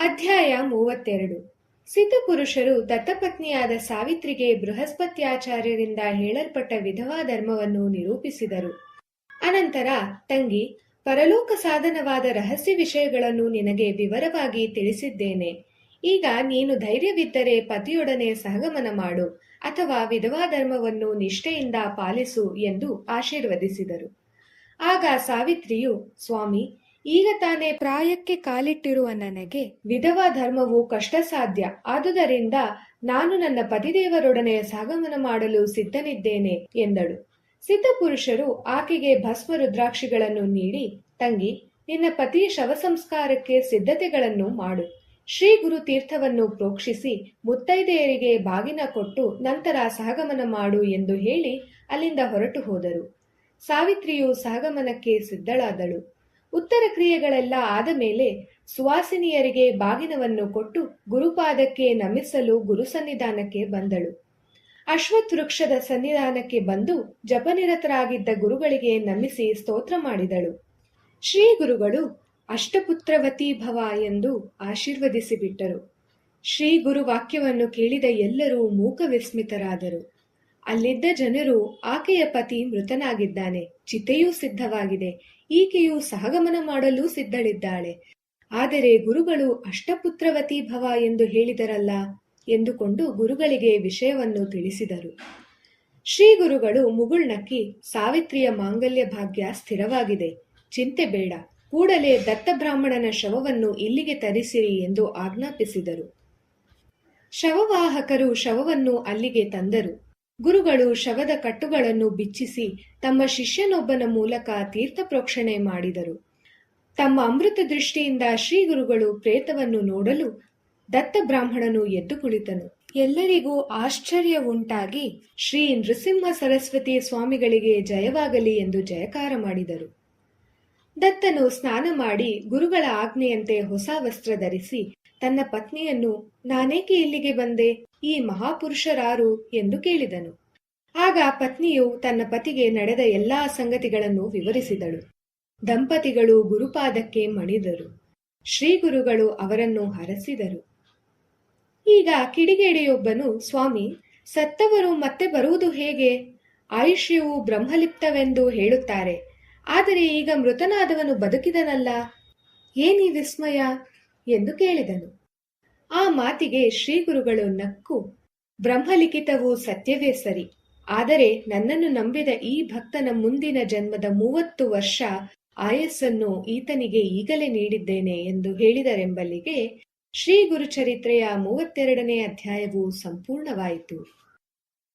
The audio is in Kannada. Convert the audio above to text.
ಅಧ್ಯಾಯ 32. ಸಿದ್ಧಪುರುಷರು ದತ್ತಪತ್ನಿಯಾದ ಸಾವಿತ್ರಿಗೆ ಬೃಹಸ್ಪತ್ಯಾಚಾರ್ಯರಿಂದ ಹೇಳಲ್ಪಟ್ಟ ವಿಧವಾ ಧರ್ಮವನ್ನು ನಿರೂಪಿಸಿದರು. ಅನಂತರ, ತಂಗಿ, ಪರಲೋಕ ಸಾಧನವಾದ ರಹಸ್ಯ ವಿಷಯಗಳನ್ನು ನಿನಗೆ ವಿವರವಾಗಿ ತಿಳಿಸಿದ್ದೇನೆ. ಈಗ ನೀನು ಧೈರ್ಯವಿದ್ದರೆ ಪತಿಯೊಡನೆ ಸಹಗಮನ ಮಾಡು, ಅಥವಾ ವಿಧವಾ ಧರ್ಮವನ್ನು ನಿಷ್ಠೆಯಿಂದ ಪಾಲಿಸು ಎಂದು ಆಶೀರ್ವದಿಸಿದರು. ಆಗ ಸಾವಿತ್ರಿಯು, ಸ್ವಾಮಿ, ಈಗ ತಾನೇ ಪ್ರಾಯಕ್ಕೆ ಕಾಲಿಟ್ಟಿರುವ ನನಗೆ ವಿಧವಾ ಧರ್ಮವು ಕಷ್ಟಸಾಧ್ಯ. ಆದುದರಿಂದ ನಾನು ನನ್ನ ಪತಿದೇವರೊಡನೆ ಸಹಗಮನ ಮಾಡಲು ಸಿದ್ಧನಿದ್ದೇನೆ ಎಂದಳು. ಸಿದ್ಧಪುರುಷರು ಆಕೆಗೆ ಭಸ್ಮ ರುದ್ರಾಕ್ಷಿಗಳನ್ನು ನೀಡಿ, ತಂಗಿ, ನಿನ್ನ ಪತಿಯ ಶವ ಸಂಸ್ಕಾರಕ್ಕೆ ಸಿದ್ಧತೆಗಳನ್ನು ಮಾಡು. ಶ್ರೀ ಗುರು ತೀರ್ಥವನ್ನು ಪ್ರೋಕ್ಷಿಸಿ ಮುತ್ತೈದೆಯರಿಗೆ ಬಾಗಿನ ಕೊಟ್ಟು ನಂತರ ಸಹಗಮನ ಮಾಡು ಎಂದು ಹೇಳಿ ಅಲ್ಲಿಂದ ಹೊರಟು ಹೋದರು. ಸಾವಿತ್ರಿಯು ಸಹಗಮನಕ್ಕೆ ಸಿದ್ಧಳಾದಳು. ಉತ್ತರ ಕ್ರಿಯೆಗಳೆಲ್ಲ ಆದ ಮೇಲೆ ಸುವಾಸಿನಿಯರಿಗೆ ಬಾಗಿನವನ್ನು ಕೊಟ್ಟು ಗುರುಪಾದಕ್ಕೆ ನಮಿಸಲು ಗುರುಸನ್ನಿಧಾನಕ್ಕೆ ಬಂದಳು. ಅಶ್ವತ್ಥ ವೃಕ್ಷದ ಸನ್ನಿಧಾನಕ್ಕೆ ಬಂದು ಜಪನಿರತರಾಗಿದ್ದ ಗುರುಗಳಿಗೆ ನಮಿಸಿ ಸ್ತೋತ್ರ ಮಾಡಿದಳು. ಶ್ರೀ ಗುರುಗಳು ಅಷ್ಟಪುತ್ರವತಿ ಭವ ಎಂದು ಆಶೀರ್ವದಿಸಿಬಿಟ್ಟರು. ಶ್ರೀ ಗುರು ವಾಕ್ಯವನ್ನು ಕೇಳಿದ ಎಲ್ಲರೂ ಮೂಕ ವಿಸ್ಮಿತರಾದರು. ಅಲ್ಲಿದ್ದ ಜನರು, ಆಕೆಯ ಪತಿ ಮೃತನಾಗಿದ್ದಾನೆ, ಚಿತೆಯೂ ಸಿದ್ಧವಾಗಿದೆ, ಈಕೆಯು ಸಹಗಮನ ಮಾಡಲು ಸಿದ್ಧಳಿದ್ದಾಳೆ, ಆದರೆ ಗುರುಗಳು ಅಷ್ಟಪುತ್ರವತಿ ಭವ ಎಂದು ಹೇಳಿದರಲ್ಲ ಎಂದುಕೊಂಡು ಗುರುಗಳಿಗೆ ವಿಷಯವನ್ನು ತಿಳಿಸಿದರು. ಶ್ರೀ ಗುರುಗಳು ಮುಗುಳ್ನಕ್ಕಿ, ಸಾವಿತ್ರಿಯ ಮಾಂಗಲ್ಯ ಭಾಗ್ಯ ಸ್ಥಿರವಾಗಿದೆ, ಚಿಂತೆ ಬೇಡ, ಕೂಡಲೇ ದತ್ತಬ್ರಾಹ್ಮಣನ ಶವವನ್ನು ಇಲ್ಲಿಗೆ ತರಿಸಿರಿ ಎಂದು ಆಜ್ಞಾಪಿಸಿದರು. ಶವವಾಹಕರು ಶವವನ್ನು ಅಲ್ಲಿಗೆ ತಂದರು. ಗುರುಗಳು ಶವದ ಕಟ್ಟುಗಳನ್ನು ಬಿಚ್ಚಿಸಿ ತಮ್ಮ ಶಿಷ್ಯನೊಬ್ಬನ ಮೂಲಕ ತೀರ್ಥ ಪ್ರೋಕ್ಷಣೆ ಮಾಡಿದರು. ತಮ್ಮ ಅಮೃತ ದೃಷ್ಟಿಯಿಂದ ಶ್ರೀ ಗುರುಗಳು ಪ್ರೇತವನ್ನು ನೋಡಲು ದತ್ತ ಬ್ರಾಹ್ಮಣನು ಎದ್ದು ಕುಳಿತನು. ಎಲ್ಲರಿಗೂ ಆಶ್ಚರ್ಯವುಂಟಾಗಿ ಶ್ರೀ ನೃಸಿಂಹ ಸರಸ್ವತಿ ಸ್ವಾಮಿಗಳಿಗೆ ಜಯವಾಗಲಿ ಎಂದು ಜಯಕಾರ ಮಾಡಿದರು. ದತ್ತನು ಸ್ನಾನ ಮಾಡಿ ಗುರುಗಳ ಆಜ್ಞೆಯಂತೆ ಹೊಸ ವಸ್ತ್ರ ಧರಿಸಿ ತನ್ನ ಪತ್ನಿಯನ್ನು, ನಾನೇಕೆ ಇಲ್ಲಿಗೆ ಬಂದೆ, ಈ ಮಹಾಪುರುಷರಾರು ಎಂದು ಕೇಳಿದನು. ಆಗ ಪತ್ನಿಯು ತನ್ನ ಪತಿಗೆ ನಡೆದ ಎಲ್ಲಾ ಸಂಗತಿಗಳನ್ನು ವಿವರಿಸಿದಳು. ದಂಪತಿಗಳು ಗುರುಪಾದಕ್ಕೆ ಮಣಿದರು. ಶ್ರೀ ಗುರುಗಳು ಅವರನ್ನು ಹರಸಿದರು. ಈಗ ಕಿಡಿಗೇಡಿಯೊಬ್ಬನು, ಸ್ವಾಮಿ, ಸತ್ತವರು ಮತ್ತೆ ಬರುವುದು ಹೇಗೆ? ಆಯುಷ್ಯವು ಬ್ರಹ್ಮಲಿಪ್ತವೆಂದು ಹೇಳುತ್ತಾರೆ, ಆದರೆ ಈಗ ಮೃತನಾದವನು ಬದುಕಿದನಲ್ಲ, ಏನೀ ವಿಸ್ಮಯ ಎಂದು ಕೇಳಿದನು. ಆ ಮಾತಿಗೆ ಶ್ರೀ ಗುರುಗಳು ನಕ್ಕು, ಬ್ರಹ್ಮಲಿಖಿತವು ಸತ್ಯವೇ ಸರಿ, ಆದರೆ ನನ್ನನ್ನು ನಂಬಿದ ಈ ಭಕ್ತನ ಮುಂದಿನ ಜನ್ಮದ 30 ವರ್ಷ ಆಯಸ್ಸನ್ನು ಈತನಿಗೆ ಈಗಲೇ ನೀಡಿದ್ದೇನೆ ಎಂದು ಹೇಳಿದರೆಂಬಲ್ಲಿಗೆ ಶ್ರೀ ಗುರುಚರಿತ್ರೆಯ 32ನೇ ಅಧ್ಯಾಯವು ಸಂಪೂರ್ಣವಾಯಿತು.